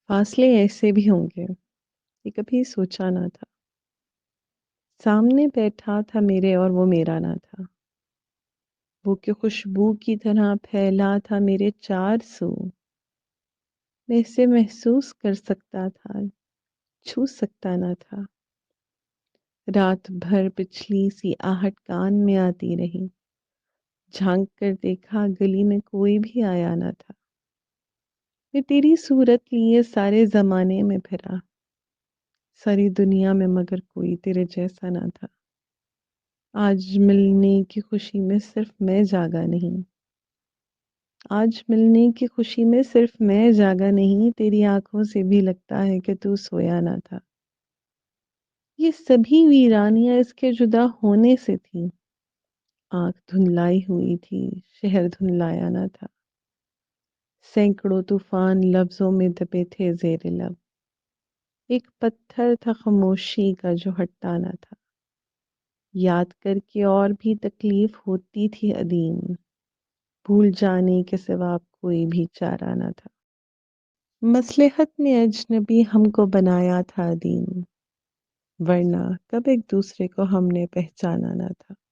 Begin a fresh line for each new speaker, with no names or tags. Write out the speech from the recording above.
فاصلے ایسے بھی ہوں گے یہ کبھی سوچا نہ تھا۔ سامنے بیٹھا تھا میرے اور وہ میرا نہ تھا۔ وہ کہ خوشبو کی طرح پھیلا تھا میرے چار سو۔ میں اسے محسوس کر سکتا تھا، چھو سکتا نہ تھا۔ رات بھر پچھلی سی آہٹ کان میں آتی رہی۔ جھانک کر دیکھا گلی میں کوئی بھی آیا نہ تھا۔ میں تیری صورت لیے سارے زمانے میں پھرا، ساری دنیا میں مگر کوئی تیرے جیسا نہ تھا۔ آج ملنے کی خوشی میں صرف میں جاگا نہیں، آج ملنے کی خوشی میں صرف میں جاگا نہیں، تیری آنکھوں سے بھی لگتا ہے کہ تو سویا نہ تھا۔ یہ سبھی ویرانیاں اس کے جدا ہونے سے تھیں۔ آنکھ دھندلائی ہوئی تھی، شہر دھندلایا نہ تھا۔ سینکڑوں طوفان لفظوں میں دبے تھے زیر لب۔ ایک پتھر تھا خاموشی کا جو ہٹتا نہ تھا۔ یاد کر کے اور بھی تکلیف ہوتی تھی عدیم، بھول جانے کے سوا اب کوئی بھی چارہ نہ تھا۔ مصلحت نے اجنبی ہم کو بنایا تھا عدیم، ورنہ کب ایک دوسرے کو ہم نے پہچانا نہ تھا۔